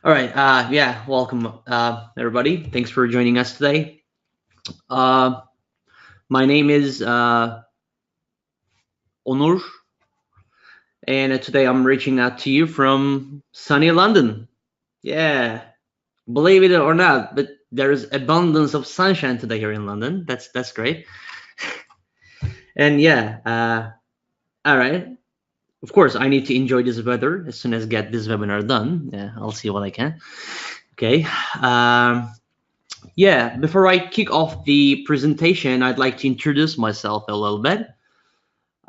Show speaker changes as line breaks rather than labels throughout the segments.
All right. Yeah. Welcome, everybody. Thanks for joining us today. Uh, my name is Onur, and today I'm reaching out to you from sunny London. Yeah. Believe it or not, but there's abundance of sunshine today here in London. That's great. And yeah. All right. Of course, I need to enjoy this weather as soon as get this webinar done. Yeah, I'll see what I can. Okay. Yeah, before I kick off the presentation, I'd like to introduce myself a little bit.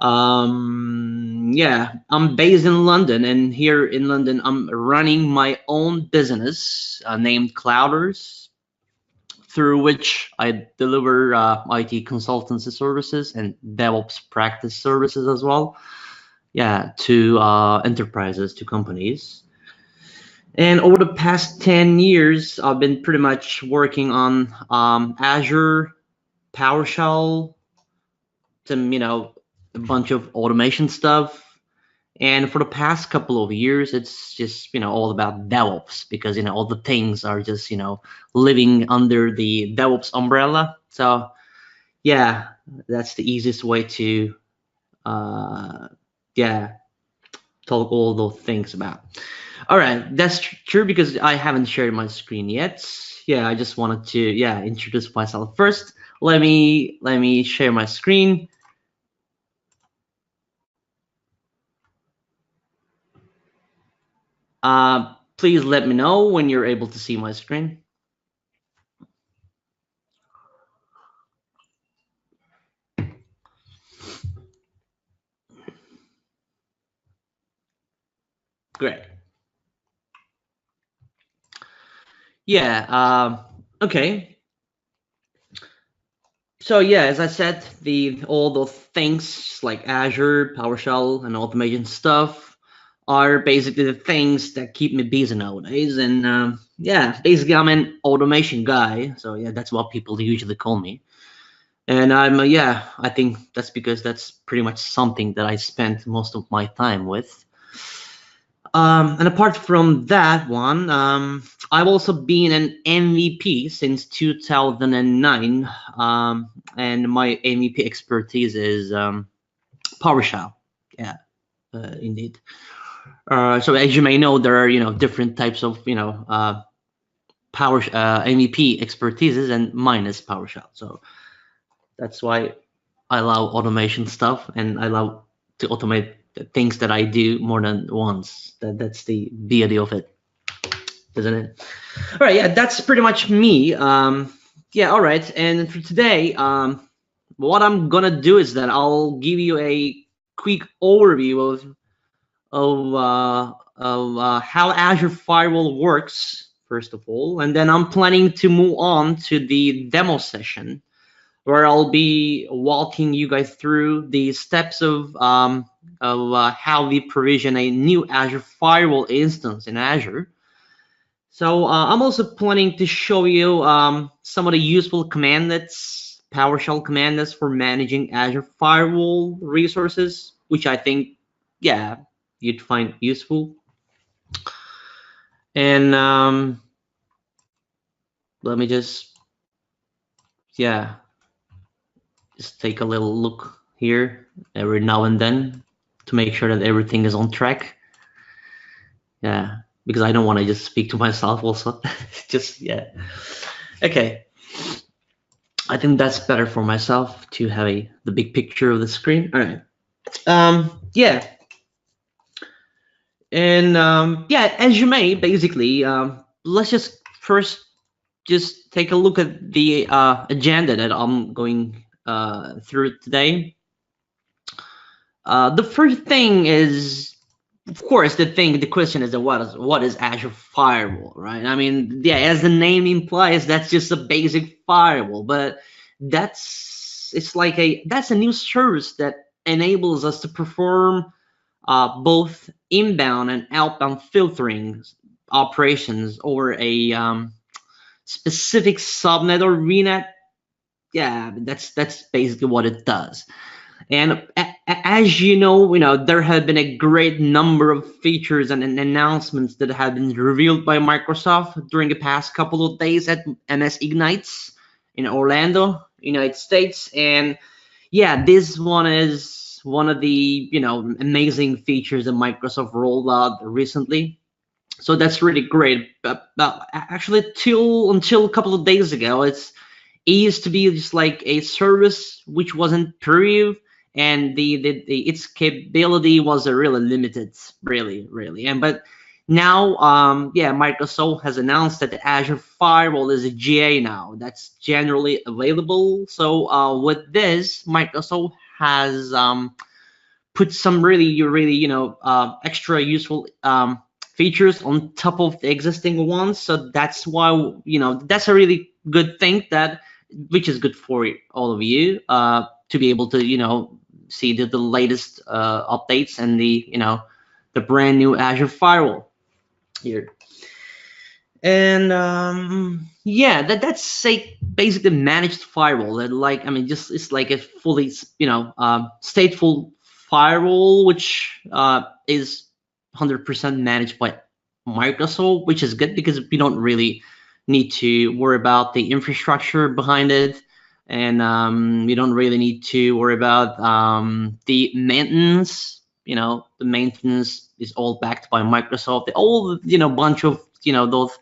Yeah, I'm based in London, and here in London, I'm running my own business named Clouders, through which I deliver IT consultancy services and DevOps practice services as well. Yeah, to enterprises, to companies. And over the past 10 years, I've been pretty much working on Azure, PowerShell, some, a bunch of automation stuff. And for the past couple of years, it's just, all about DevOps because, all the things are just, living under the DevOps umbrella. So, yeah, that's the easiest way to, yeah, talk all those things about. All right, that's true because I haven't shared my screen yet. Yeah, I just wanted to introduce myself first. Let me share my screen. Please let me know when you're able to see my screen. Great. Yeah. Okay. So yeah, as I said, all the things like Azure, PowerShell, and automation stuff are basically the things that keep me busy nowadays. And yeah, basically I'm an automation guy. So yeah, that's what people usually call me. And yeah, I think that's because that's pretty much something that I spent most of my time with. And apart from that one, I've also been an MVP since 2009, and my MVP expertise is PowerShell. Yeah, indeed. So as you may know, there are different types of MVP expertises, and mine is PowerShell. So that's why I love automation stuff, and I love to automate the things that I do more than once. That's the beauty of it, isn't it? All right, yeah, that's pretty much me. Yeah, all right. And for today, what I'm gonna do is that I'll give you a quick overview of how Azure Firewall works, first of all, and then I'm planning to move on to the demo session, where I'll be walking you guys through the steps of how we provision a new Azure Firewall instance in Azure. So I'm also planning to show you some of the useful commandlets, PowerShell commandlets for managing Azure Firewall resources, which I think, yeah, you'd find useful. And let me just take a little look here every now and then to make sure that everything is on track. Yeah, because I don't want to just speak to myself also. Okay. I think that's better for myself to have the big picture of the screen. All right. Yeah. And yeah, as you may, basically, let's just first just take a look at the agenda that I'm going through today. The first thing is, of course, the question is what is Azure Firewall, right? I mean, yeah, as the name implies, that's just a basic firewall, but that's a new service that enables us to perform both inbound and outbound filtering operations over a specific subnet or VNet. Yeah, that's basically what it does. And As you know, there have been a great number of features and announcements that have been revealed by Microsoft during the past couple of days at MS Ignites in Orlando, United States. And yeah, this one is one of the amazing features that Microsoft rolled out recently. So that's really great. But actually, until a couple of days ago, it used to be just like a service which wasn't preview, and its capability was really limited, really. And but now, yeah, Microsoft has announced that the Azure Firewall is a GA now. That's generally available. So with this, Microsoft has put some really extra useful features on top of the existing ones. So that's why that's a really good thing, that which is good for all of you to be able to see the latest updates and the brand new Azure Firewall here. And yeah, that's a basically managed firewall. That just it's like a fully stateful firewall, which is 100% managed by Microsoft, which is good because we don't really need to worry about the infrastructure behind it, and we don't really need to worry about the maintenance. The maintenance is all backed by Microsoft. All bunch of those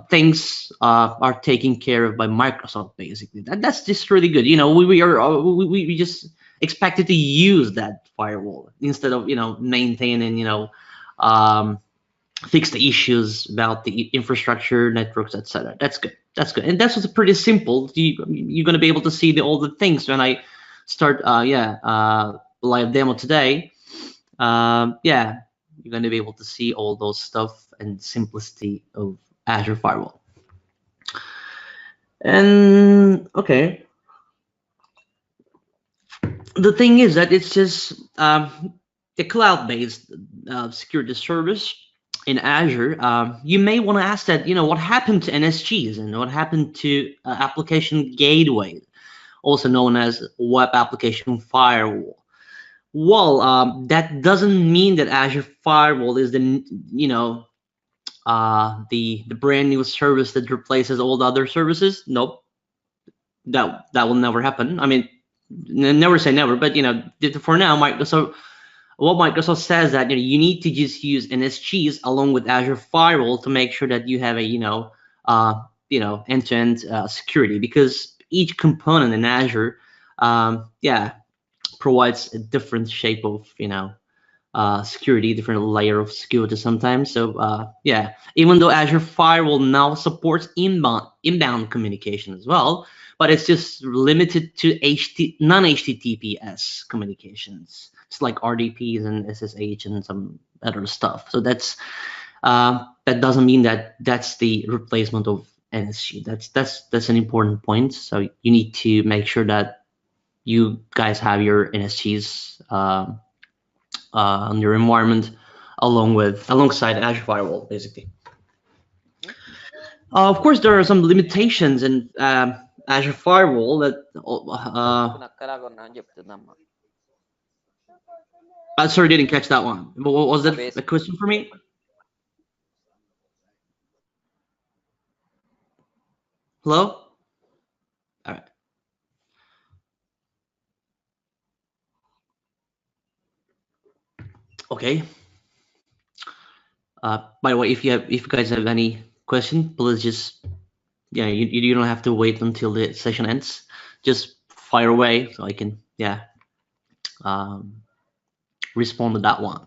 things are taken care of by Microsoft, basically. That's just really good. We just expected to use that firewall instead of maintaining fix the issues about the infrastructure, networks, etc. That's good. That's good. And that's what's pretty simple. You're going to be able to see all the things when I start live demo today. Yeah, you're going to be able to see all those stuff and simplicity of Azure Firewall. And okay, the thing is that it's just a cloud-based security service in Azure. You may want to ask that, what happened to NSGs and what happened to application gateway, also known as web application firewall. Well, that doesn't mean that Azure Firewall is the brand new service that replaces all the other services. Nope, that will never happen. I mean, never say never, but for now, Microsoft says that you need to just use NSGs along with Azure Firewall to make sure that you have a end-to-end security, because each component in Azure, provides a different shape of security, different layer of security sometimes. So yeah, even though Azure Firewall now supports inbound communication as well, but it's just limited to non-HTTPS communications. It's like RDPs and SSH and some other stuff. So that's that doesn't mean that that's the replacement of NSG. That's an important point. So you need to make sure that you guys have your NSGs on your environment alongside Azure Firewall, basically. Of course, there are some limitations in Azure Firewall that. Sorry, didn't catch that one. What was that a question for me? Hello? All right. Okay. By the way, if you guys have any question, please just you don't have to wait until the session ends. Just fire away so I can respond to that one.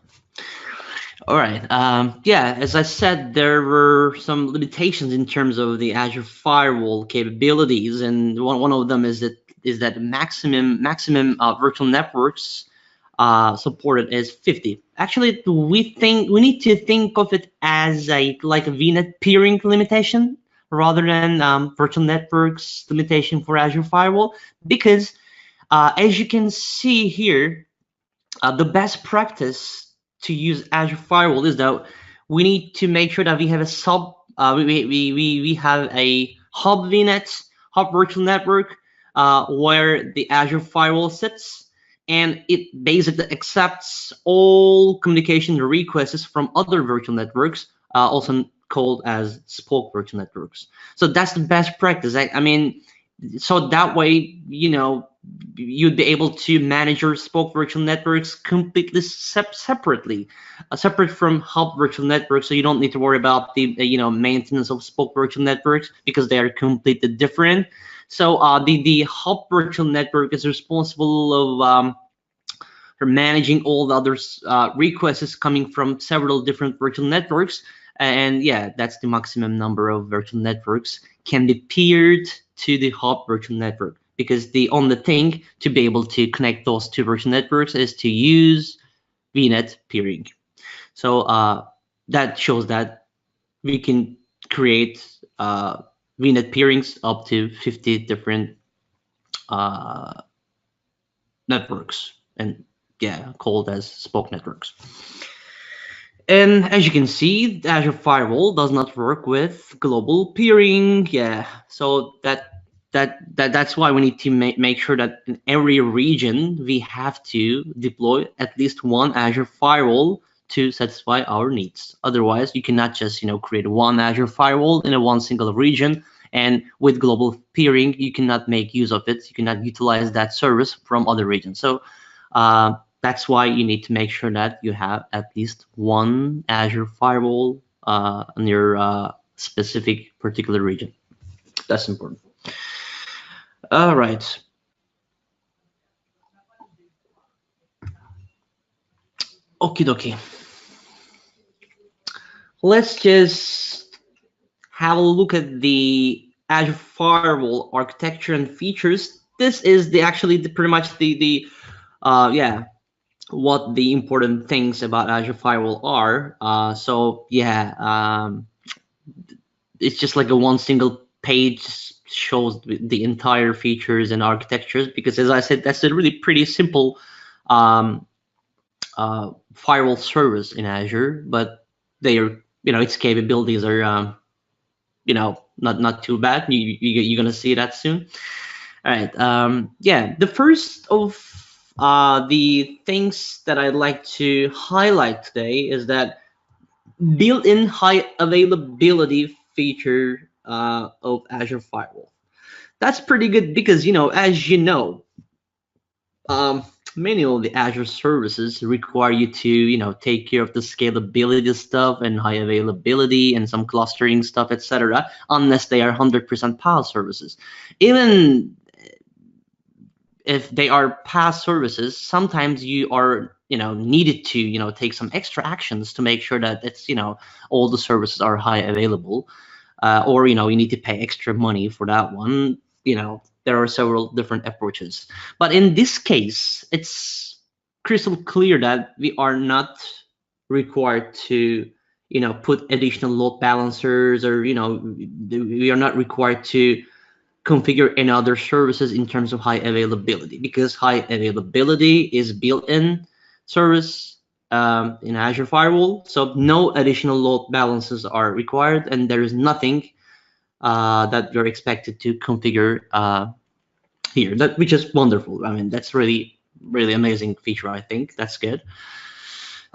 All right. Yeah, as I said, there were some limitations in terms of the Azure Firewall capabilities, and one of them is that maximum virtual networks supported is 50. Actually, we need to think of it as like a VNet peering limitation rather than virtual networks limitation for Azure Firewall, because as you can see here, the best practice to use Azure Firewall is that we need to make sure that we have a we have a hub VNet, hub virtual network, where the Azure Firewall sits, and it basically accepts all communication requests from other virtual networks, also called as spoke virtual networks. So that's the best practice. I mean, so that way, you'd be able to manage your spoke virtual networks completely separately, separate from hub virtual networks. So you don't need to worry about the maintenance of spoke virtual networks because they are completely different. So the hub virtual network is responsible of for managing all the other requests coming from several different virtual networks. And yeah, that's the maximum number of virtual networks can be peered to the hub virtual network, because the only thing to be able to connect those two virtual networks is to use VNet peering. So that shows that we can create VNet peerings up to 50 different networks, and yeah, called as spoke networks. And as you can see, the Azure Firewall does not work with global peering. Yeah, so that's why we need to make sure that in every region we have to deploy at least one Azure Firewall to satisfy our needs. Otherwise, you cannot just create one Azure Firewall in a one single region, and with global peering, you cannot make use of it. You cannot utilize that service from other regions. So that's why you need to make sure that you have at least one Azure Firewall in your specific particular region. That's important. All right. Okie dokie. Let's just have a look at the Azure Firewall architecture and features. This is pretty much the what the important things about Azure Firewall are. So yeah, it's just like a one single page shows the entire features and architectures, because as I said, that's a really pretty simple firewall service in Azure, but they are, its capabilities are not too bad. You're gonna see that soon. All right. Yeah, the first of the things that I'd like to highlight today is that built-in high availability feature of Azure Firewall. That's pretty good because, as you know, many of the Azure services require you to, take care of the scalability stuff and high availability and some clustering stuff, etc., unless they are 100% PaaS services. Even if they are PaaS services, sometimes you are needed to take some extra actions to make sure that it's all the services are high available, or you need to pay extra money for that one. There are several different approaches, but in this case it's crystal clear that we are not required to put additional load balancers, or we are not required to configure any other services in terms of high availability, because high availability is built-in service in Azure Firewall. So no additional load balances are required, and there is nothing that you're expected to configure here, which is wonderful. I mean, that's really amazing feature. I think that's good.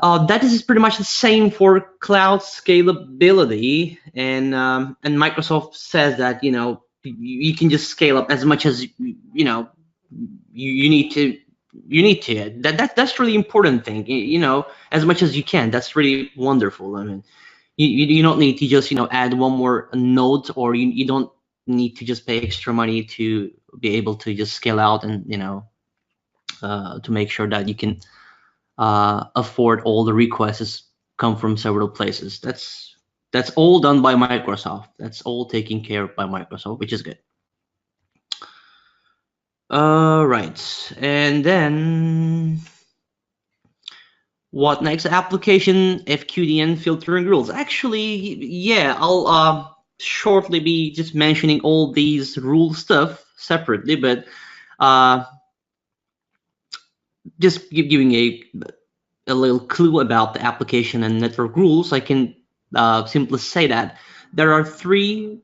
That is pretty much the same for cloud scalability, and Microsoft says that you can just scale up as much as you need to. That's really important thing. As much as you can. That's really wonderful. I mean, you don't need to just add one more node, or you don't need to just pay extra money to be able to just scale out and to make sure that you can afford all the requests come from several places. That's all done by Microsoft. That's all taken care of by Microsoft, which is good. Right, and then what next? Application FQDN filtering rules. Actually, yeah, I'll shortly be just mentioning all these rule stuff separately, but just giving a little clue about the application and network rules. I can simply say that there are 3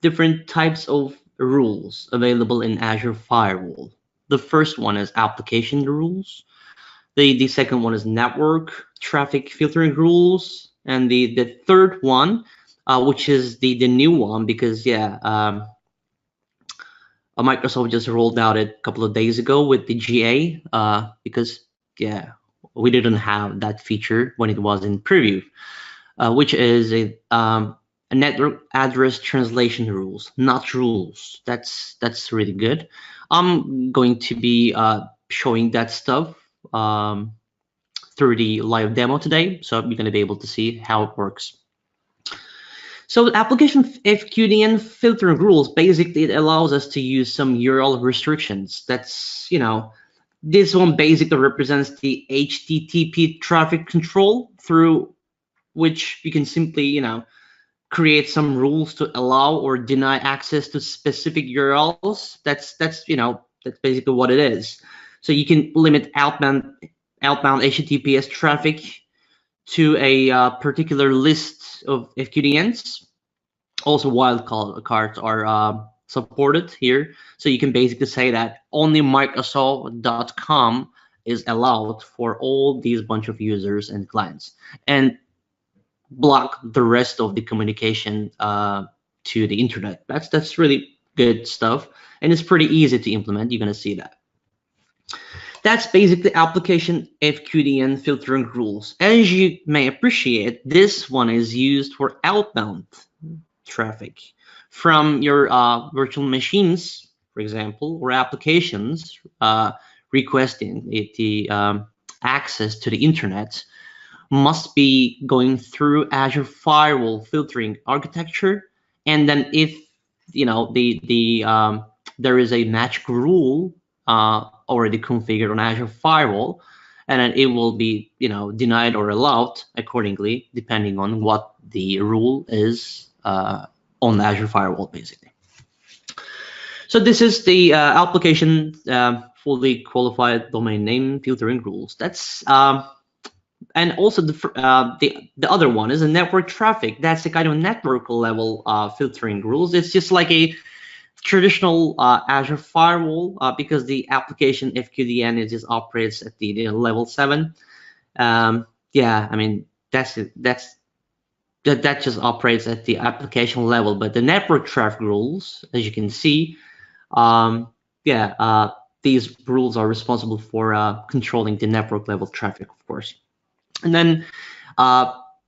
different types of rules available in Azure Firewall. The first one is application rules. The second one is network traffic filtering rules, and the third one, which is the new one, because Microsoft just rolled out it a couple of days ago with the GA, because we didn't have that feature when it was in preview, which is a network address translation rules, not rules. That's really good. I'm going to be showing that stuff through the live demo today, so you're going to be able to see how it works. So the application FQDN filtering rules, basically it allows us to use some URL restrictions. That's, this one basically represents the HTTP traffic control, through which you can simply, create some rules to allow or deny access to specific URLs. That's basically what it is. So you can limit outbound HTTPS traffic to a particular list of FQDNs. Also, wildcards are supported here. So you can basically say that only Microsoft.com is allowed for all these bunch of users and clients, and block the rest of the communication to the internet. That's really good stuff, and it's pretty easy to implement. You're gonna see that. That's basically application FQDN filtering rules. As you may appreciate, this one is used for outbound traffic from your virtual machines, for example, or applications requesting the access to the internet must be going through Azure Firewall filtering architecture, and then if there is a magic rule already configured on Azure Firewall, and then it will be denied or allowed accordingly, depending on what the rule is on Azure Firewall, basically. So this is the application fully qualified domain name filtering rules. That's and also the other one is a network traffic. That's the kind of network level filtering rules. It's just like a traditional Azure Firewall, because the application FQDN just operates at the level 7. I mean that just operates at the application level. But the network traffic rules, as you can see, these rules are responsible for controlling the network level traffic, of course. And then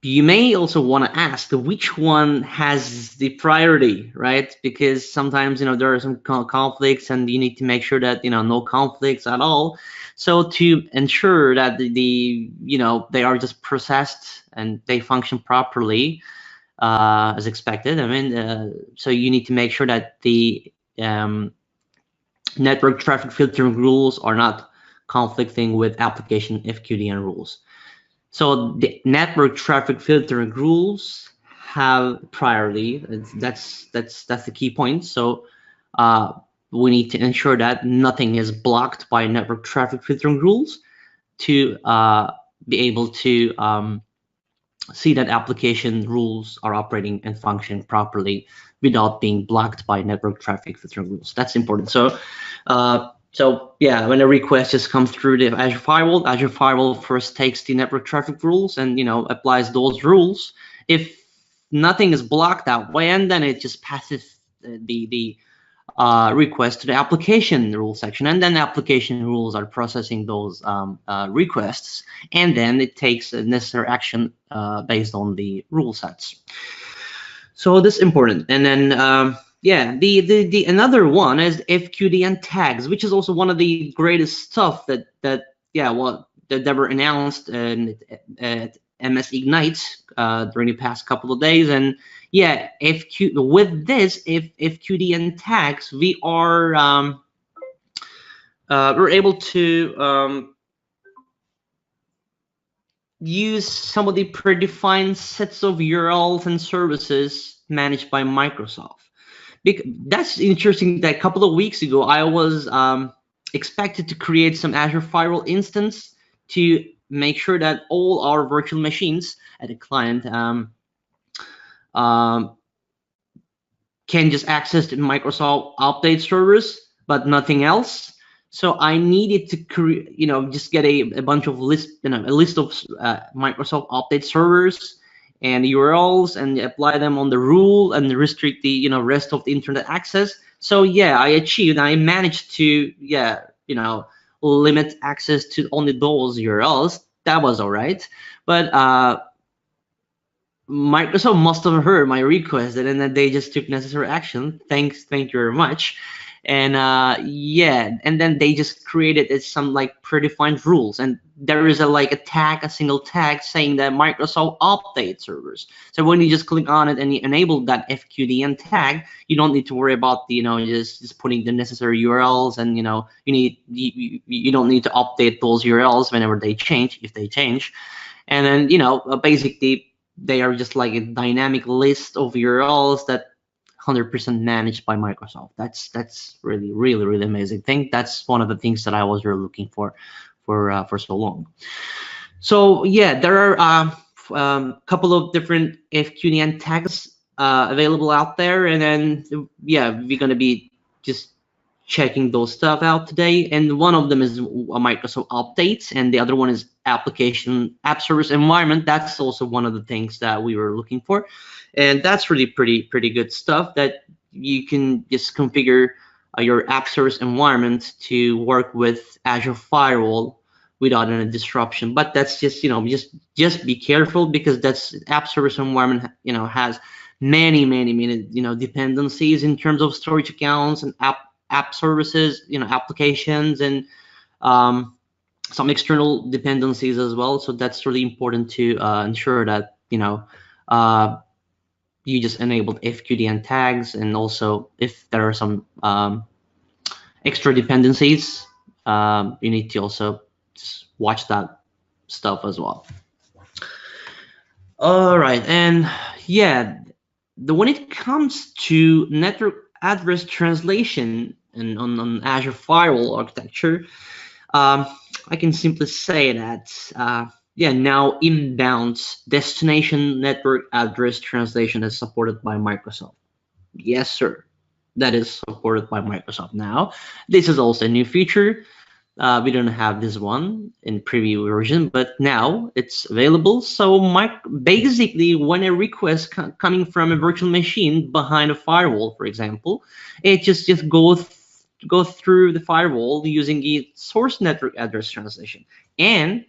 you may also want to ask which one has the priority, right? Because sometimes there are some conflicts, and you need to make sure that no conflicts at all. So to ensure that they are just processed and they function properly as expected. I mean, so you need to make sure that the network traffic filtering rules are not conflicting with application FQDN rules. So the network traffic filtering rules have priority. That's the key point. So we need to ensure that nothing is blocked by network traffic filtering rules to be able to see that application rules are operating and functioning properly without being blocked by network traffic filtering rules. That's important. So when a request just comes through the Azure Firewall first takes the network traffic rules and applies those rules. If nothing is blocked that way, and then it just passes the request to the application rule section, and then the application rules are processing those requests, and then it takes a necessary action based on the rule sets. So this is important. And then the another one is FQDN Tags, which is also one of the greatest stuff that they were announced at MS Ignite during the past couple of days. And with this FQDN Tags, we are we're able to use some of the predefined sets of URLs and services managed by Microsoft. That's interesting that a couple of weeks ago, I was expected to create some Azure Firewall instance to make sure that all our virtual machines at a client can just access the Microsoft update servers, but nothing else. So I needed to create, just get a bunch of a list of Microsoft update servers and URLs and apply them on the rule and restrict the, rest of the internet access. So yeah, I managed to, limit access to only those URLs. That was all right. But Microsoft must have heard my request and then they just took necessary action. Thank you very much. And yeah, and then they just created some like predefined rules, and there is a single tag saying that Microsoft update servers. So when you just click on it and you enable that FQDN tag, you don't need to worry about the just putting the necessary URLs, and you don't need to update those URLs whenever they change, if they change. And then basically they are just like a dynamic list of URLs that 100% managed by Microsoft. That's really, really, really amazing thing. That's one of the things that I was really looking for so long. So yeah, there are a couple of different FQDN tags available out there, and then yeah, we're gonna be just checking those stuff out today. And one of them is a Microsoft updates, and the other one is application app service environment. That's also one of the things that we were looking for, and that's really pretty good stuff that you can just configure your app service environment to work with Azure Firewall without any disruption. But that's just just be careful, because that's app service environment has many dependencies in terms of storage accounts and app services, applications, and some external dependencies as well. So that's really important to ensure that you just enabled FQDN tags, and also if there are some extra dependencies, you need to also just watch that stuff as well. All right, and yeah, when it comes to network address translation and on Azure Firewall architecture, I can simply say that yeah, now inbound destination network address translation is supported by Microsoft. Yes, sir, that is supported by Microsoft now. This is also a new feature. We don't have this one in preview version, but now it's available. So basically, when a request coming from a virtual machine behind a firewall, for example, it just goes through the firewall using the source network address translation, and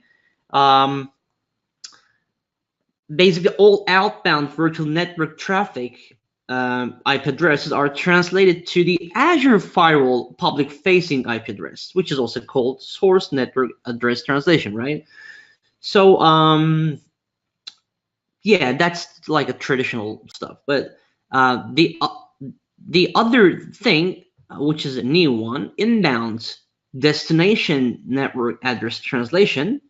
basically all outbound virtual network traffic IP addresses are translated to the Azure Firewall public-facing IP address, which is also called source network address translation, right? So yeah, that's like a traditional stuff. But the other thing, which is a new one, inbound destination network address translation,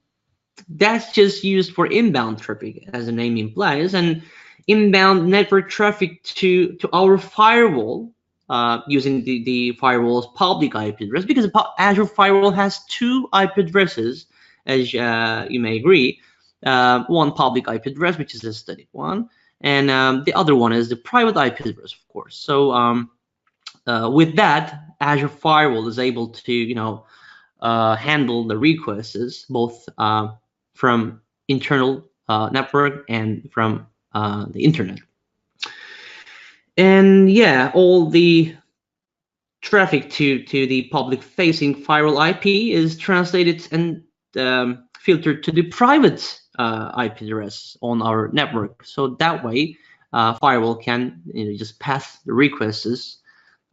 that's just used for inbound traffic, as the name implies, and inbound network traffic to our firewall using the firewall's public IP address, because Azure Firewall has two IP addresses, as you may agree. One public IP address, which is a static one, and the other one is the private IP address, of course. So with that, Azure Firewall is able to handle the requests both from internal network and from the internet. And yeah, all the traffic to the public-facing firewall IP is translated and filtered to the private IP address on our network. So that way, firewall can just pass the requests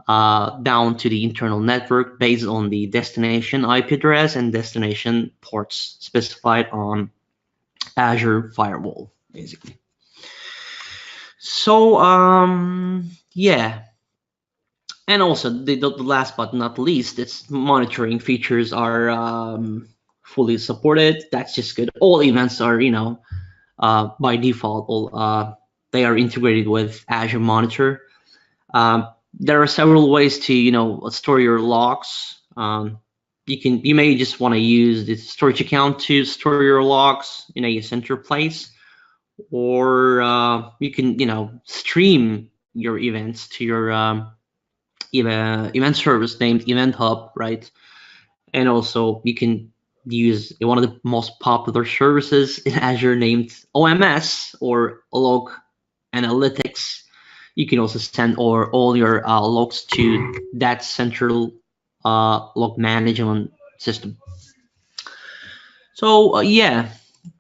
down to the internal network based on the destination IP address and destination ports specified on Azure Firewall, basically. So yeah, and also the last but not least, its monitoring features are fully supported. That's just good. All events are by default they are integrated with Azure Monitor. There are several ways to store your logs. You may just want to use the storage account to store your logs in a center place, or you can stream your events to your event service named Event Hub, right? And also you can use one of the most popular services in Azure named OMS, or Log Analytics. You can also send all your logs to that central log management system. So yeah,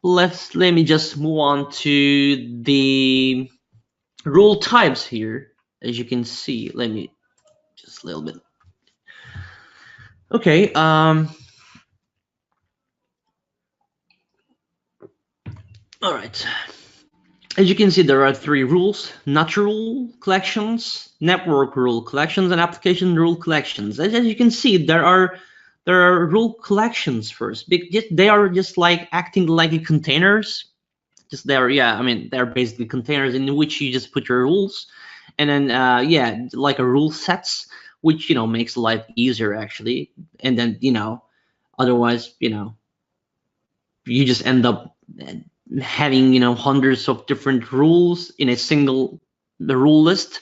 let me just move on to the rule types here. As you can see, let me just a little bit. Okay. All right. As you can see, there are 3 rules: natural collections, network rule collections, and application rule collections. As you can see, there are rule collections first. They are just like acting like containers. Just they're, yeah, I mean, they're basically containers in which you just put your rules, and then yeah, like a rule sets, which makes life easier actually. And then otherwise you just end up having hundreds of different rules in a single rule list,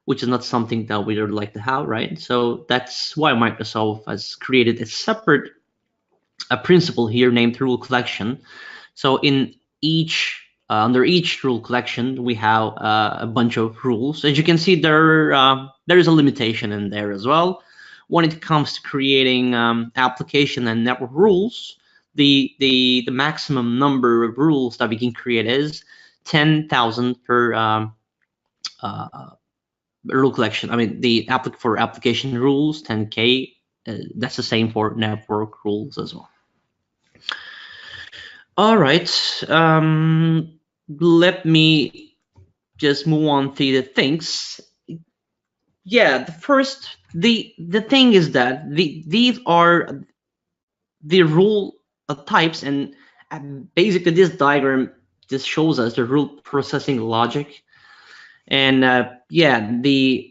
which is not something that we would like to have, right? So that's why Microsoft has created a separate principle here named rule collection. So in each under each rule collection, we have a bunch of rules. As you can see, there is a limitation in there as well. When it comes to creating application and network rules, the maximum number of rules that we can create is 10,000 per rule collection. I mean, for application rules, 10K. That's the same for network rules as well. All right. Let me just move on to the things. Yeah, the thing is that these are the rule types, and basically this diagram just shows us the rule processing logic. And yeah,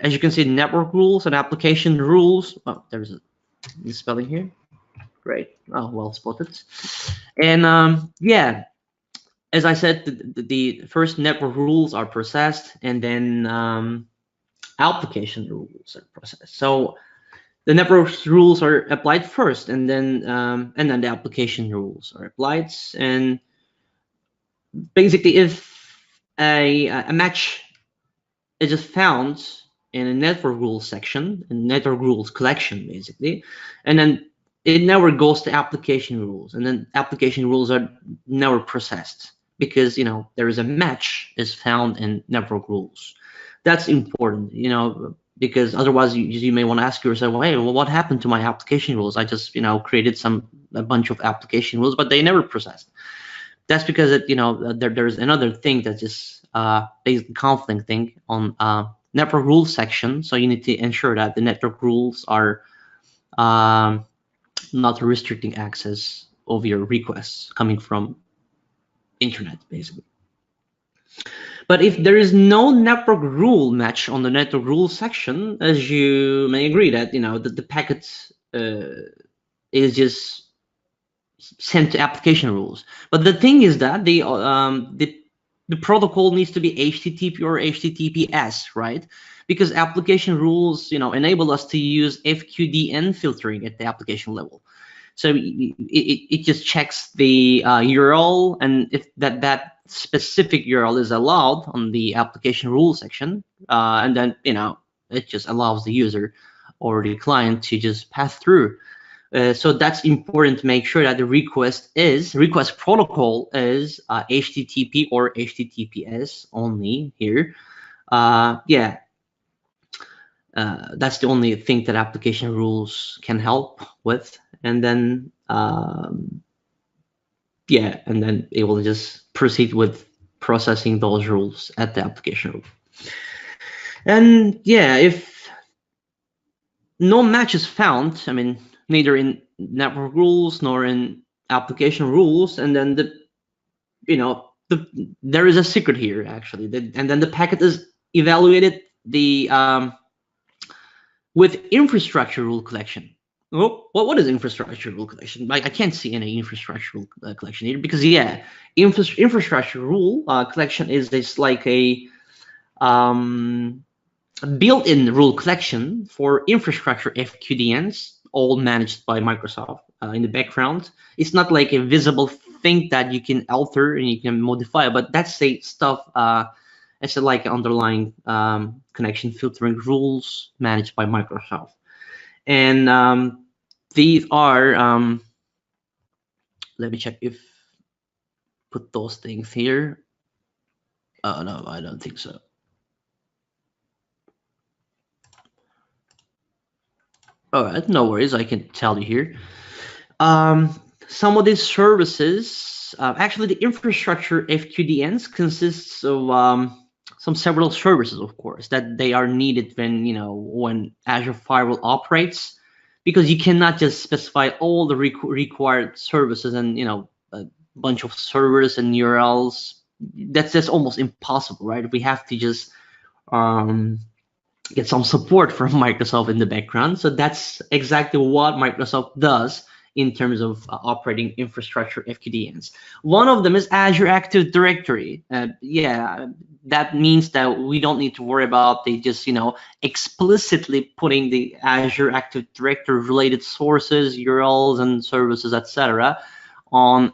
as you can see, network rules and application rules. Oh, there's a misspelling here. Great. Oh, well spotted. And yeah, as I said, the first network rules are processed, and then application rules are processed. So the network rules are applied first, and then the application rules are applied. And basically, if a match is just found in a network rules section, in network rules collection, basically, and then it never goes to application rules, and then application rules are never processed because there is a match is found in network rules. That's important, because otherwise you may want to ask yourself, well, hey, well, what happened to my application rules? I just created a bunch of application rules, but they never processed. That's because there's another thing that's just basically conflict thing on network rules section. So you need to ensure that the network rules are not restricting access of your requests coming from internet, basically. But if there is no network rule match on the network rules section, as you may agree that the packet is just sent to application rules. But the thing is that the protocol needs to be HTTP or HTTPS, right? Because application rules enable us to use FQDN filtering at the application level. So it just checks the URL, and if that specific URL is allowed on the application rules section, and then it just allows the user or the client to just pass through. So that's important to make sure that the request protocol is HTTP or HTTPS only here. Yeah, that's the only thing that application rules can help with. And then yeah, and then it will just proceed with processing those rules at the application rule. And yeah, if no match is found, I mean, neither in network rules nor in application rules, and then there is a secret here actually, and then the packet is evaluated with infrastructure rule collection. Oh, what is infrastructure rule collection? I can't see any infrastructure rule collection here, because yeah, infrastructure rule collection is this like a built-in rule collection for infrastructure FQDNs all managed by Microsoft in the background. It's not like a visible thing that you can alter and you can modify, but that's the stuff. It's like underlying connection filtering rules managed by Microsoft, and these are. Let me check if put those things here. Oh no, I don't think so. All right, no worries. I can tell you here. Some of these services, actually, the infrastructure FQDNs consists of some several services, of course, that they are needed when Azure Firewall operates, because you cannot just specify all the required services and a bunch of servers and URLs. That's just almost impossible, right? We have to just get some support from Microsoft in the background. So that's exactly what Microsoft does in terms of operating infrastructure FQDNs. One of them is Azure Active Directory. Yeah, that means that we don't need to worry about the just explicitly putting the Azure Active Directory related sources, URLs, and services, etc. on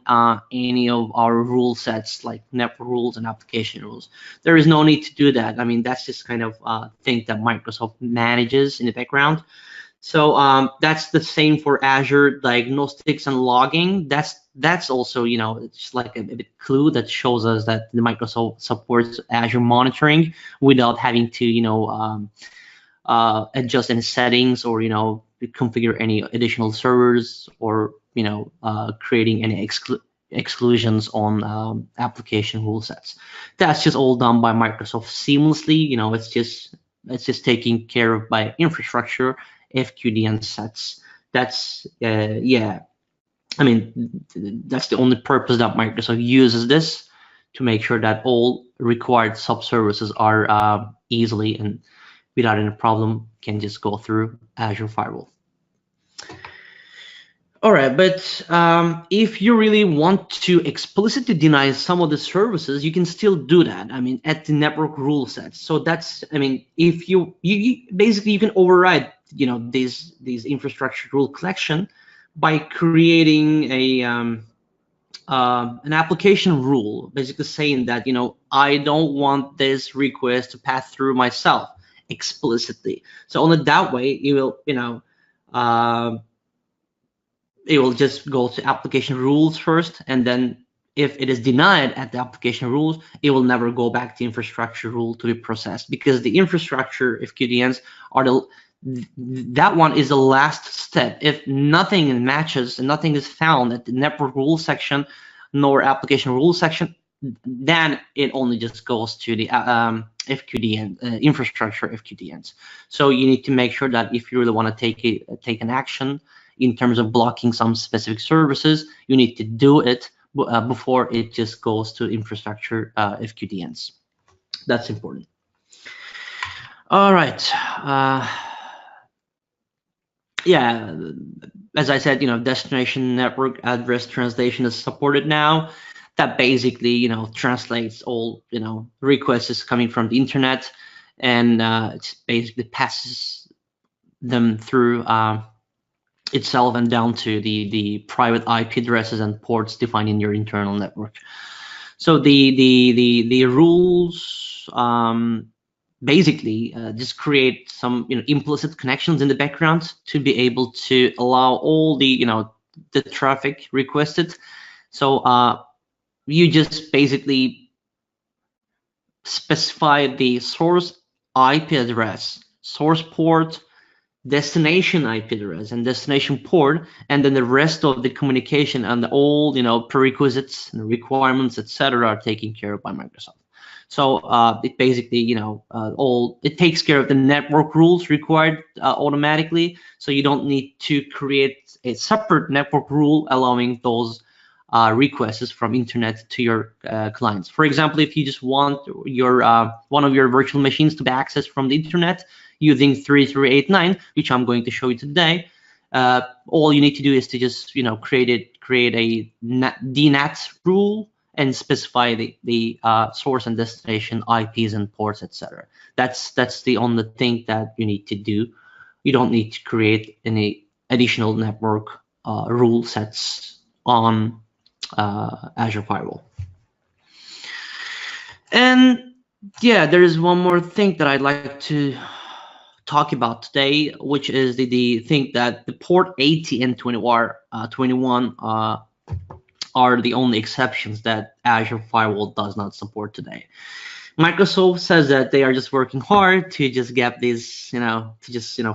any of our rule sets like network rules and application rules. There is no need to do that. I mean, that's just kind of thing that Microsoft manages in the background. So that's the same for Azure Diagnostics and Logging. That's also it's like a bit clue that shows us that the Microsoft supports Azure monitoring without having to adjust any settings or configure any additional servers or creating any exclusions on application rule sets. That's just all done by Microsoft seamlessly. It's just taken care of by infrastructure FQDN sets. That's yeah. I mean, that's the only purpose that Microsoft uses this, to make sure that all required subservices are easily and without any problem can just go through Azure Firewall. All right, but if you really want to explicitly deny some of the services, you can still do that. I mean, at the network rule set. So that's, I mean, if you basically you can override, these infrastructure rule collection by creating an application rule, basically saying that I don't want this request to pass through myself explicitly. So only that way you will it will just go to application rules first, and then if it is denied at the application rules, it will never go back to infrastructure rule to be processed, because the infrastructure FQDNs are that one is the last step. If nothing matches and nothing is found at the network rule section nor application rule section, then it only just goes to the FQDN infrastructure FQDNs. So you need to make sure that if you really want to take an action in terms of blocking some specific services, you need to do it before it just goes to infrastructure FQDNs. That's important. All right. Yeah, as I said, destination network address translation is supported now. That basically, translates all, requests coming from the internet, and it basically passes them through itself and down to the private IP addresses and ports defined in your internal network. So the rules basically just create some implicit connections in the background to be able to allow all the the traffic requested. So you just basically specify the source IP address, source port, destination IP address, and destination port, and then the rest of the communication and all prerequisites and requirements, etc., are taken care of by Microsoft. So it basically it takes care of the network rules required automatically. So you don't need to create a separate network rule allowing those requests from internet to your clients. For example, if you just want your one of your virtual machines to be accessed from the internet using 3389, which I'm going to show you today, all you need to do is to just create a DNAT rule and specify the source and destination IPs and ports, etc. That's the only thing that you need to do. You don't need to create any additional network rule sets on Azure Firewall. And yeah, there is one more thing that I'd like to talk about today, which is the thing that the port 80 and 21 are the only exceptions that Azure Firewall does not support today. Microsoft says that they are just working hard to just get these,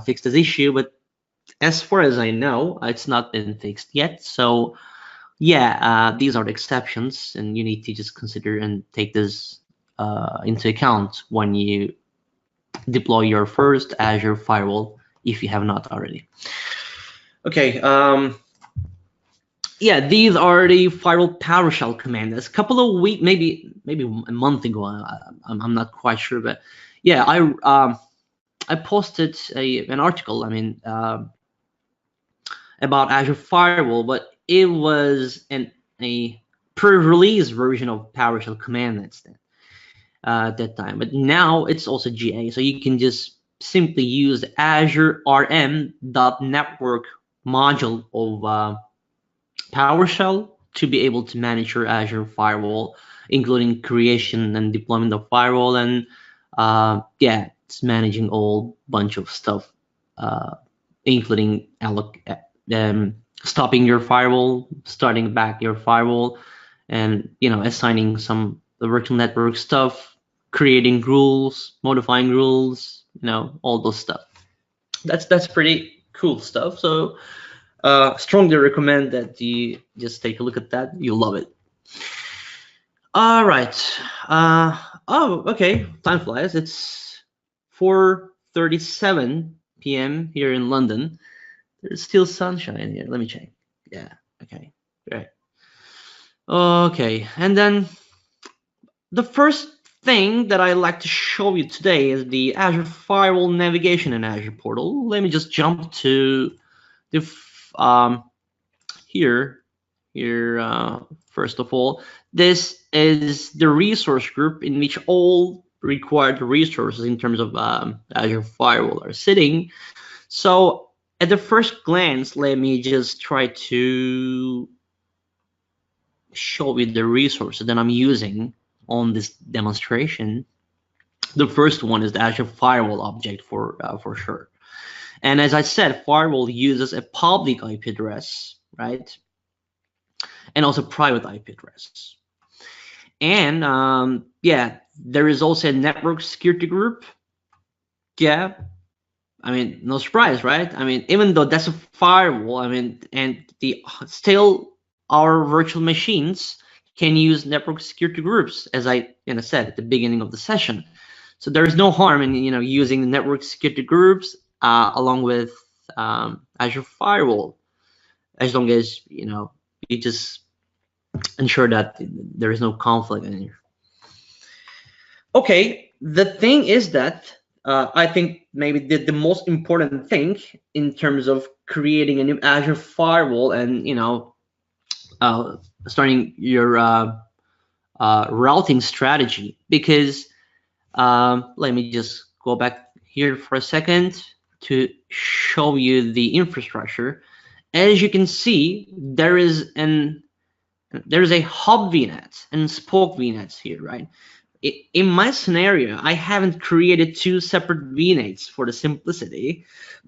fix this issue, but as far as I know, it's not been fixed yet. So yeah, these are the exceptions, and you need to just consider and take this into account when you deploy your first Azure Firewall, if you have not already. Okay. Yeah, these are the firewall PowerShell commands. A couple of weeks, maybe a month ago, I'm not quite sure, but yeah, I posted an article. About Azure Firewall, but it was a pre-release version of PowerShell commands at that time. But now it's also GA, so you can just simply use the Azure RM .network module of PowerShell to be able to manage your Azure Firewall, including creation and deployment of firewall, and yeah, it's managing a whole bunch of stuff, including stopping your firewall, starting back your firewall, and assigning some the virtual network stuff, creating rules, modifying rules, all those stuff. That's pretty cool stuff. So strongly recommend that you just take a look at that. You'll love it. All right. Oh, okay. Time flies. It's 4:37 p.m. here in London. There's still sunshine here. Let me check. Yeah. Okay. Right. Okay. And then the first thing that I like to show you today is the Azure Firewall navigation in Azure Portal. Let me just jump to the here. First of all, this is the resource group in which all required resources in terms of Azure Firewall are sitting. So at the first glance, let me just try to show you the resources that I'm using on this demonstration. The first one is the Azure Firewall object for sure. And as I said, Firewall uses a public IP address, right? And also private IP address. And yeah, there is also a network security group. Yeah. No surprise, right? Even though that's a firewall, and still our virtual machines can use network security groups, as I said at the beginning of the session. So there is no harm in using the network security groups along with Azure Firewall, as long as you just ensure that there is no conflict in here. Okay, the thing is that I think maybe the most important thing in terms of creating a new Azure Firewall and starting your routing strategy, because let me just go back here for a second to show you the infrastructure. As you can see, there's a hub VNet and spoke VNets here, right? In my scenario, I haven't created two separate VNets for the simplicity.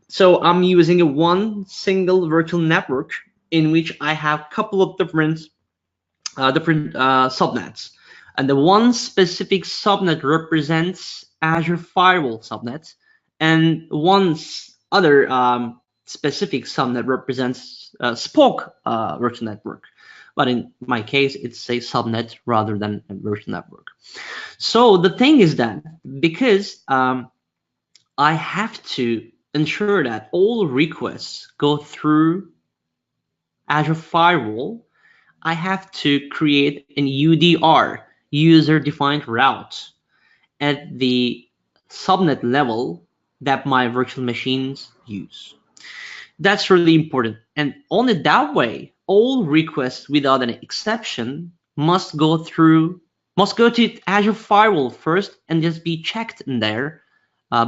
So I'm using one single virtual network in which I have a couple of different subnets. And the one specific subnet represents Azure Firewall subnet, and one other specific subnet represents spoke virtual network. But in my case, it's a subnet rather than a virtual network. So the thing is that because I have to ensure that all requests go through Azure Firewall, I have to create an UDR, user-defined route, at the subnet level that my virtual machines use. That's really important. And only that way, all requests without an exception must go to Azure Firewall first and just be checked in there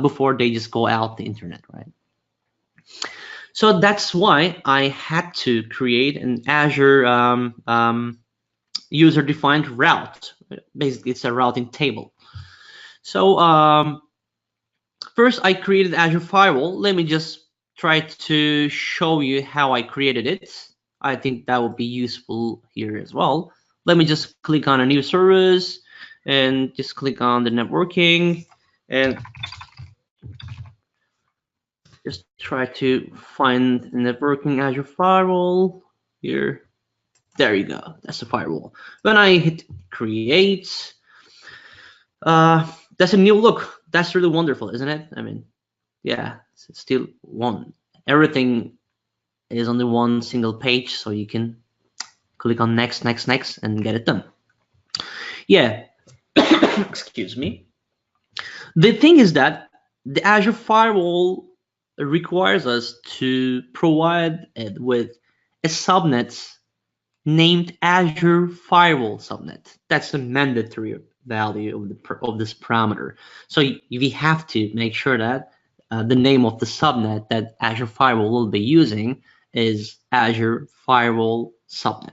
before they just go out the internet, right? So that's why I had to create an Azure user-defined route. Basically, it's a routing table. So first, I created Azure Firewall. Let me just try to show you how I created it. I think that would be useful here as well. Let me just click on a new service and just click on the networking and just try to find the networking Azure Firewall here. There you go. That's the firewall. When I hit create, that's a new look. That's really wonderful, isn't it? I mean, yeah, it's still one. Everything is on the one single page, so you can click on next, next, next, and get it done. Yeah, excuse me. The thing is that the Azure Firewall requires us to provide it with a subnet named Azure Firewall subnet. That's the mandatory value of this parameter. So we have to make sure that the name of the subnet that Azure Firewall will be using is Azure Firewall subnet.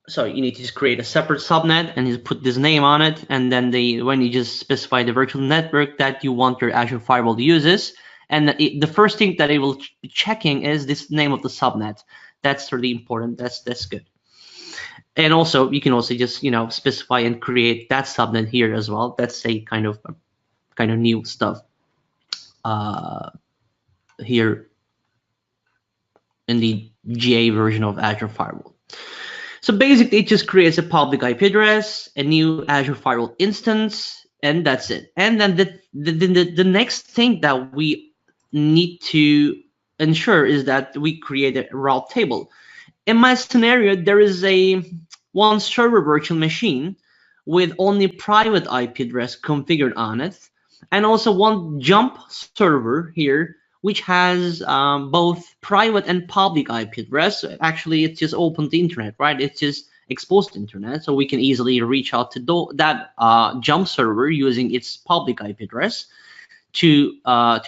So you need to just create a separate subnet and just put this name on it, and then when you just specify the virtual network that you want your Azure Firewall to use, and the first thing that it will be checking is this name of the subnet. That's really important. That's good. And also you can also just specify and create that subnet here as well. That's a kind of new stuff here in the GA version of Azure Firewall. So basically, it just creates a public IP address, a new Azure Firewall instance, and that's it. And then the next thing that we need to ensure is that we create a route table. In my scenario, there is one server virtual machine with only private IP address configured on it, and also one jump server here, which has both private and public IP address. Actually, it's just open to internet, right? It's just exposed to internet, so we can easily reach out to that jump server using its public IP address to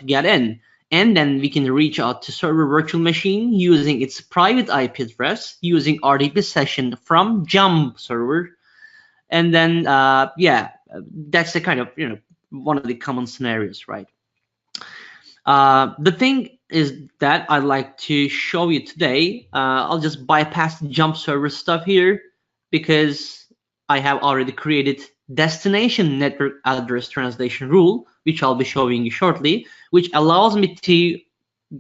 get in. And then we can reach out to server virtual machine using its private IP address using RDP session from jump server. And then, yeah, that's the kind of, one of the common scenarios, right? The thing is that I'd like to show you today, I'll just bypass the jump server stuff here because I have already created destination network address translation rule, which I'll be showing you shortly, which allows me to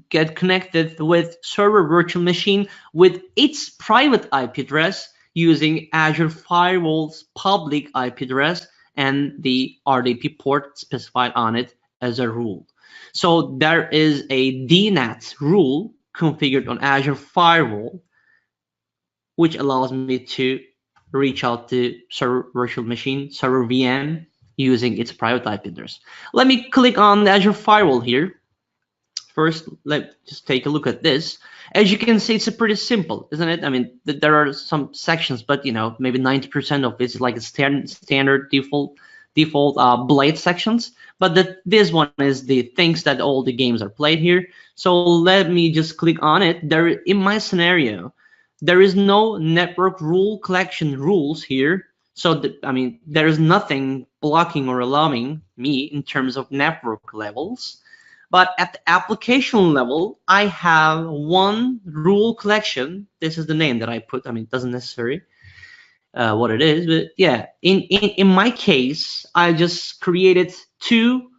get connected with server virtual machine with its private IP address using Azure Firewall's public IP address and the RDP port specified on it as a rule. So there is a DNAT rule configured on Azure Firewall, which allows me to reach out to server virtual machine, server VM, using its private IP address. Let me click on the Azure Firewall here. First, let's just take a look at this. As you can see, it's pretty simple, isn't it? I mean, there are some sections, but maybe 90% of it is like a standard default blade sections. But this one is the things that all the games are played here. So let me just click on it. In my scenario, there is no network rule collection rules here. So there is nothing blocking or allowing me in terms of network levels. But at the application level, I have one rule collection. This is the name that I put. It doesn't necessarily what it is, but yeah, in my case, I just created two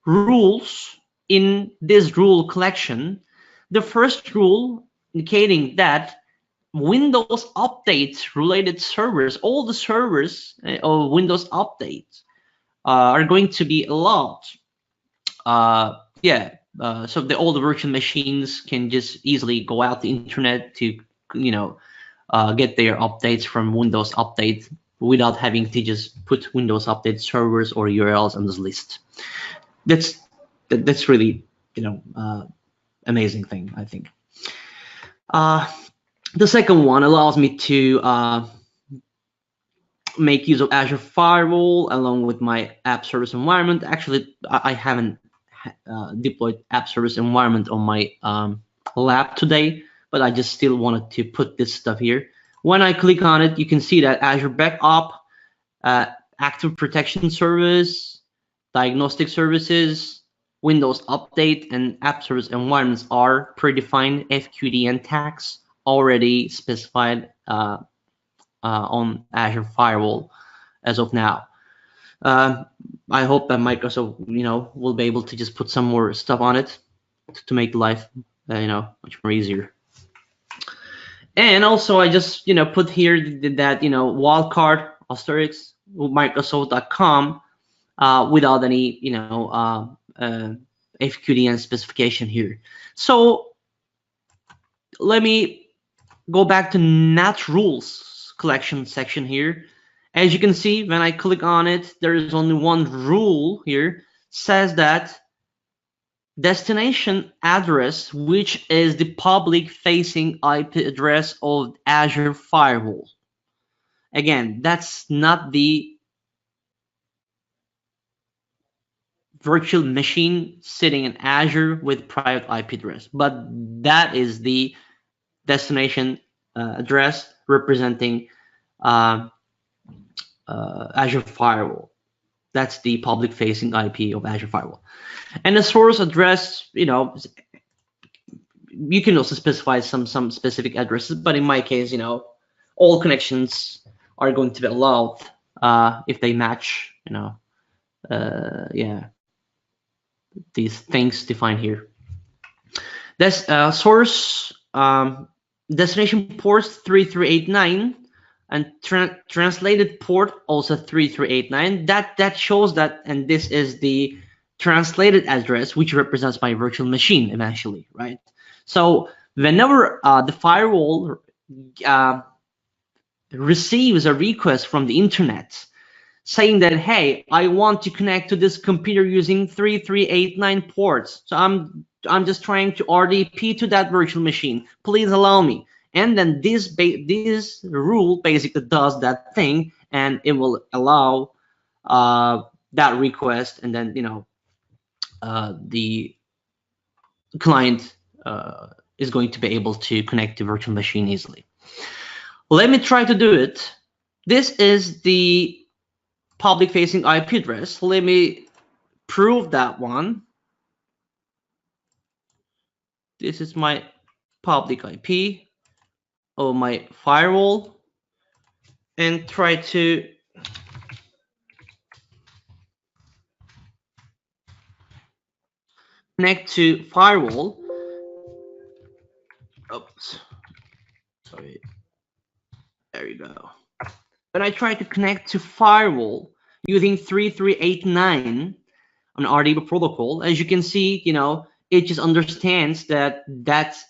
rules in this rule collection. The first rule indicating that Windows updates related servers, all the servers of Windows updates are going to be allowed. So all the virtual machines can just easily go out the internet to get their updates from Windows Update without having to just put Windows Update servers or URLs on this list. That's really amazing thing, I think. The second one allows me to make use of Azure Firewall along with my app service environment. Actually, I haven't deployed app service environment on my lab today, but I just still wanted to put this stuff here. When I click on it, you can see that Azure Backup, Active Protection Service, Diagnostic Services, Windows Update, and App Service environments are predefined FQDN tags already specified on Azure Firewall as of now. I hope that Microsoft, will be able to just put some more stuff on it to make life, much more easier. And also, I just, put here that, wildcard asterisk Microsoft.com without any, FQDN specification here. So let me go back to NAT rules collection section here. As you can see, when I click on it, there is only one rule here, says that destination address, which is the public facing IP address of Azure Firewall. Again, that's not the virtual machine sitting in Azure with private IP address, but that is the destination address representing Azure Firewall. That's the public facing IP of Azure Firewall. And the source address, you can also specify some specific addresses, but in my case, all connections are going to be allowed if they match, these things defined here. This source destination ports 3389 and translated port also 3389. That shows that, and this is the translated address, which represents my virtual machine eventually, right? So whenever the firewall receives a request from the internet saying that, hey, I want to connect to this computer using 3389 ports, so I'm just trying to RDP to that virtual machine, please allow me. And then this rule basically does that thing, and it will allow that request, and then the client is going to be able to connect to virtual machine easily. Let me try to do it. This is the public facing IP address. Let me prove that one. This is my public IP of my firewall, and try to connect to firewall. Oops, sorry. There you go. When I try to connect to firewall using 3389 on RDP protocol, as you can see, it just understands that that's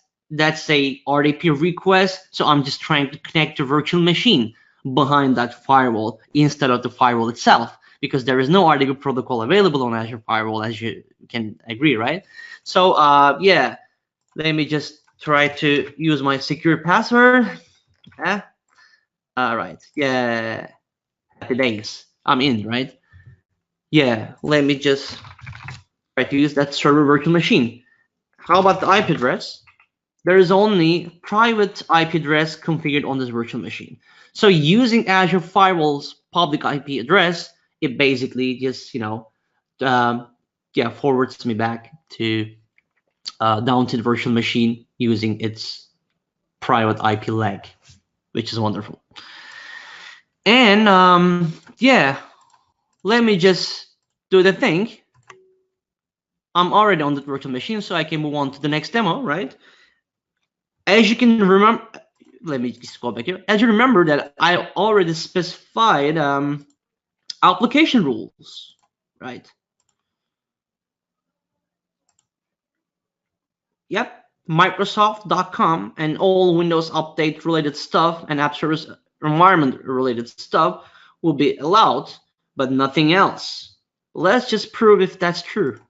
a RDP request. So I'm just trying to connect to virtual machine behind that firewall instead of the firewall itself, because there is no RDP protocol available on Azure Firewall, as you can agree, right? So yeah, let me just try to use my secure password. All right, yeah, happy days, I'm in, right? Yeah, let me just try to use that server virtual machine. How about the IP address? There is only private IP address configured on this virtual machine. So using Azure Firewall's public IP address, it basically just, forwards me back to down to the virtual machine using its private IP leg, which is wonderful. And yeah, let me just do the thing. I'm already on the virtual machine, so I can move on to the next demo, right? As you can remember, let me just go back here. As you remember that I already specified application rules, right? Yep, Microsoft.com and all Windows Update related stuff and App Service environment related stuff will be allowed, but nothing else. Let's just prove if that's true.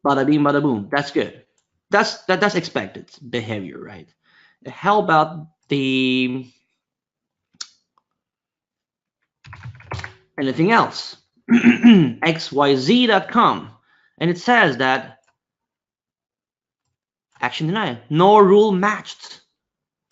Bada bing, bada boom. That's good. That's expected behavior, right? How about the Anything else? xyz.com, and it says that action denied, no rule matched,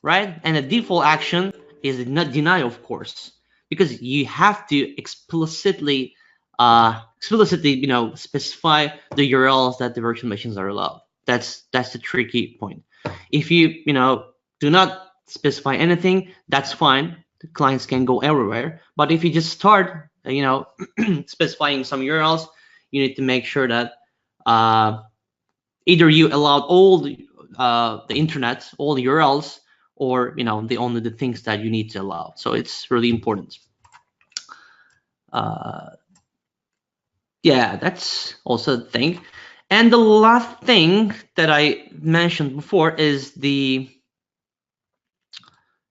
right? And the default action is not deny, of course, because you have to explicitly specify the URLs that the virtual machines are allowed. That's the tricky point. If you do not specify anything, that's fine. The clients can go everywhere. But if you just start specifying some URLs, you need to make sure that either you allowed all the internet, all the URLs, or only the things that you need to allow. So it's really important. Yeah, that's also the thing. And the last thing that I mentioned before is the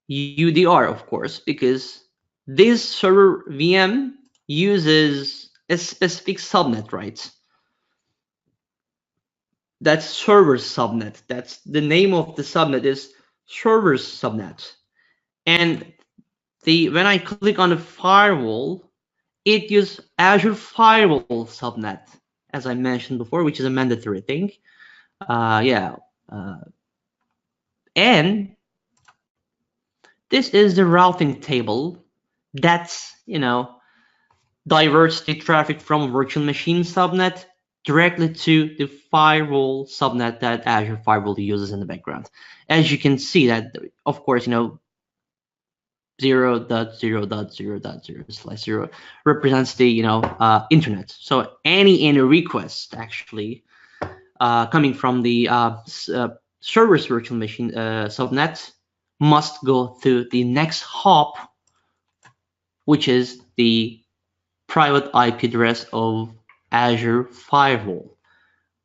UDR, of course, because this server VM uses a specific subnet, right? That's server subnet. That's the name of the subnet is server subnet. And when I click on the firewall, it uses Azure Firewall subnet, as I mentioned before, which is a mandatory thing. And this is the routing table that's diverts the traffic from virtual machine subnet directly to the firewall subnet that Azure Firewall uses in the background. As you can see that, of course, 0.0.0.0/0 represents the internet. So any request actually coming from the server's virtual machine subnet must go through the next hop, which is the private IP address of Azure Firewall,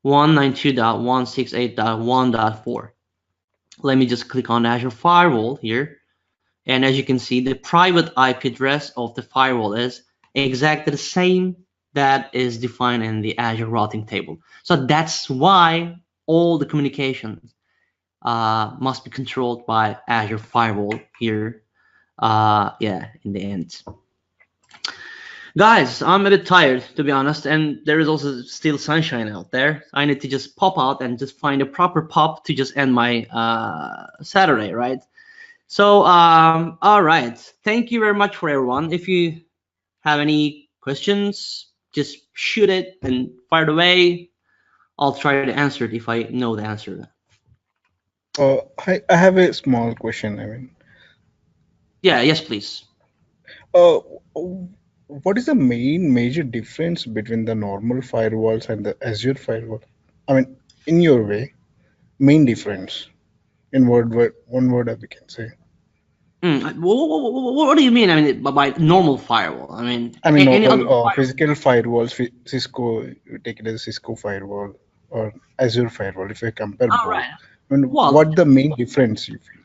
192.168.1.4. Let me just click on Azure Firewall here. And as you can see, the private IP address of the firewall is exactly the same that is defined in the Azure routing table. So that's why all the communications must be controlled by Azure Firewall here. In the end. Guys, I'm a bit tired, to be honest, and there is also still sunshine out there. I need to just pop out and just find a proper pop to just end my Saturday, right? So, all right. Thank you very much for everyone. If you have any questions, just shoot it and fire it away. I'll try to answer it if I know the answer.
I have a small question.
Yes, please.
What is the major difference between the normal firewalls and the Azure firewall? In your way, main difference in one word that we can say.
What do you mean? By normal firewall?
Normal
any other
physical firewalls, Cisco, you take it as Cisco firewall or Azure firewall. If I compare both,
right.
What the main difference you feel?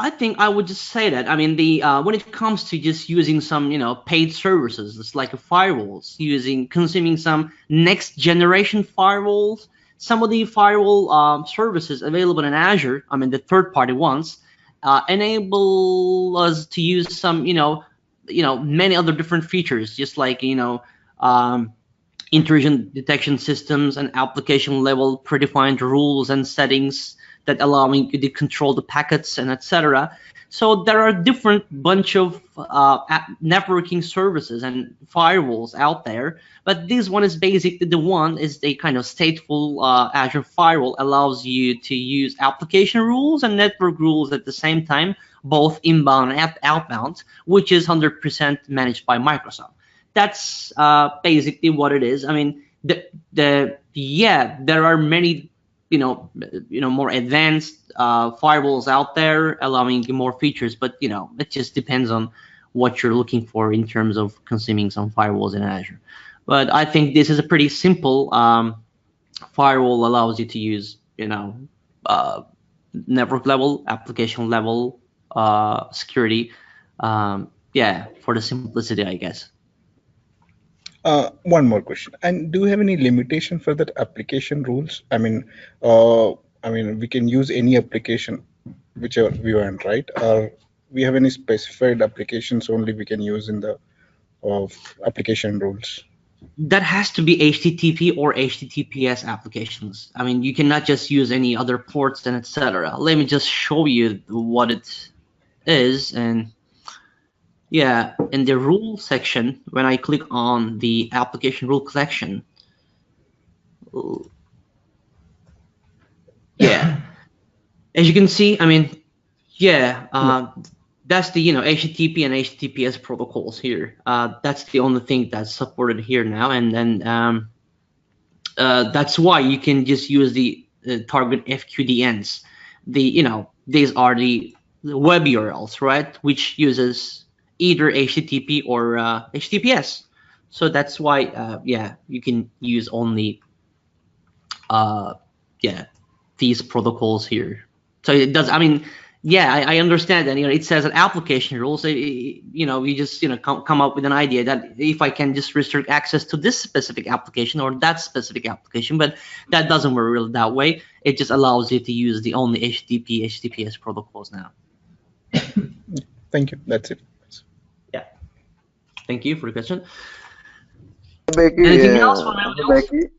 I think I would just say that. When it comes to just using some, paid services, it's like a firewalls, consuming some next generation firewalls. Some of the firewall services available in Azure, the third-party ones, enable us to use some, many other different features, just like, intrusion detection systems and application level predefined rules and settings that allowing you to control the packets and etc. So there are different bunch of networking services and firewalls out there, but this one is basically the one is a kind of stateful Azure firewall, allows you to use application rules and network rules at the same time, both inbound and outbound, which is 100% managed by Microsoft. That's basically what it is. There are many more advanced firewalls out there allowing more features, but it just depends on what you're looking for in terms of consuming some firewalls in Azure. But I think this is a pretty simple firewall, allows you to use network level, application level security, for the simplicity, I guess.
One more question. And do you have any limitation for that application rules? We can use any application whichever we want, right? Or we have any specified applications only we can use in the of application rules?
That has to be HTTP or HTTPS applications. I mean, you cannot just use any other ports and etc. Let me just show you what it is. And yeah, in the rule section, when I click on the application rule collection, yeah, as you can see, I mean, yeah, that's the HTTP and HTTPS protocols here. That's the only thing that's supported here now, and then that's why you can just use the target FQDNs. These are the web URLs, right, which uses either HTTP or HTTPS. So that's why, yeah, you can use only yeah, these protocols here. So it does. I mean, yeah, I understand that. It says an application rules. You just come up with an idea that if I can just restrict access to this specific application or that specific application, but that doesn't work really that way. It just allows you to use the only HTTP, HTTPS protocols now.
Thank you. That's it.
Yeah. Thank you for the question.
Baki,
Anything else?
Baki,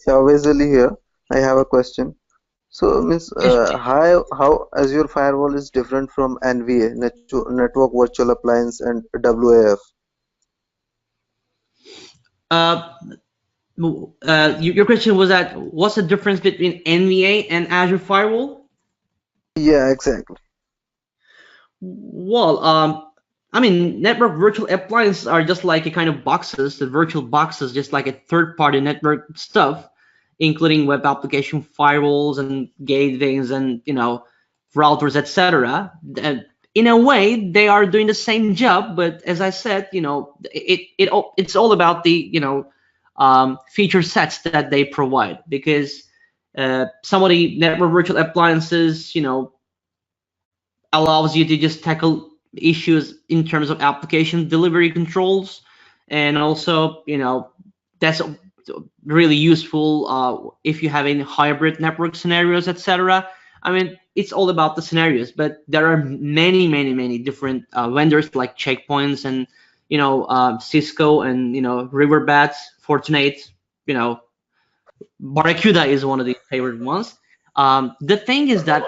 Shawazali here. I have a question. So, means how Azure Firewall is different from NVA, Network Virtual Appliance, and WAF?
Your question was that what's the difference between NVA and Azure Firewall?
Yeah, exactly.
Well, I mean, network virtual appliances are just like a kind of boxes, the virtual boxes, just like a third-party network stuff, including web application firewalls and gateways and routers, etc. In a way, they are doing the same job, but as I said, it's all about the feature sets that they provide, because some of the network virtual appliances, allows you to just tackle issues in terms of application delivery controls, and also that's really useful if you have any hybrid network scenarios, etc. I mean, it's all about the scenarios, but there are many different vendors like Checkpoints and Cisco and Riverbats, Fortinet, Barracuda is one of the favorite ones. The thing is that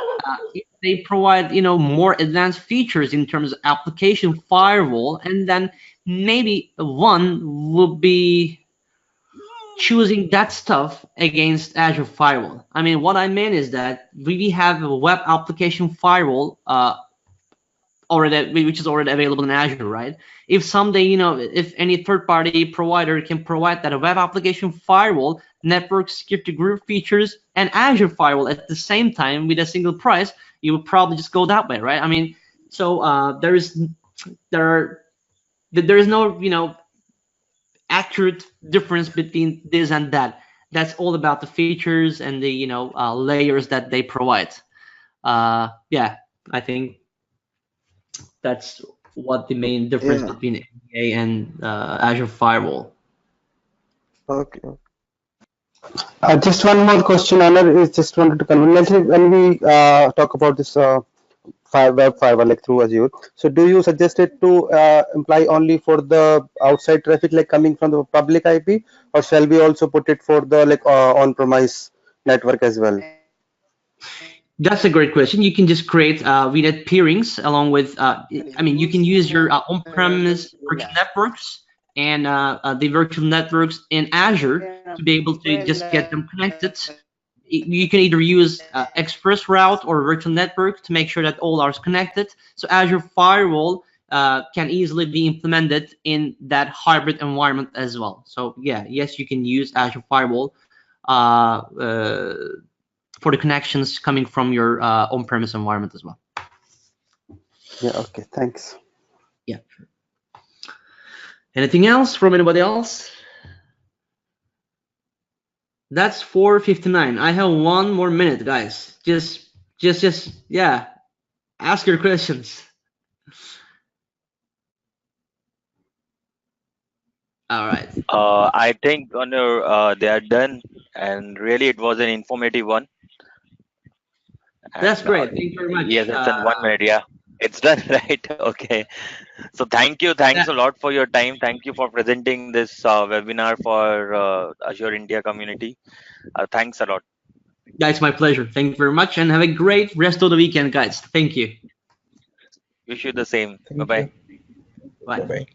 if they provide more advanced features in terms of application firewall, and then maybe one would be choosing that stuff against Azure Firewall. I mean, what I mean is that we have a web application firewall which is already available in Azure, right? If someday, if any third-party provider can provide that a web application firewall, network security group features, and Azure Firewall at the same time with a single price, you would probably just go that way, right? I mean, so there is no accurate difference between this and that. That's all about the features and the layers that they provide. Yeah, I think that's what the main difference between NVA and Azure Firewall.
Okay.
Just one more question, Onur. Is just wanted to confirm. Let's say when we talk about this web firewall like through Azure, so do you suggest it to imply only for the outside traffic like coming from the public IP, or shall we also put it for the like on-premise network as well?
That's a great question. You can just create VNet peerings along with, I mean, you can use your on-premise virtual networks and the virtual networks in Azure to be able to just get them connected. You can either use express route or virtual network to make sure that all are connected. So Azure Firewall can easily be implemented in that hybrid environment as well. So yeah, yes, you can use Azure Firewall for the connections coming from your on-premise environment as well.
Yeah, okay, thanks.
Yeah. Anything else from anybody else? That's 4:59. I have one more minute, guys. Just yeah, ask your questions. All right.
I think Onur, they are done, and really it was an informative one.
That's great. Thank you very much.
Yes, it's in 1 minute. Yeah, It's done, right? Okay. So thanks
Yeah,
a lot for your time. Thank you for presenting this webinar for Azure India community. Thanks a lot.
guys, my pleasure. Thank you very much, and have a great rest of the weekend, guys. Thank you.
Wish you the same. Bye
Thank
bye.
you.
Bye.
Bye bye.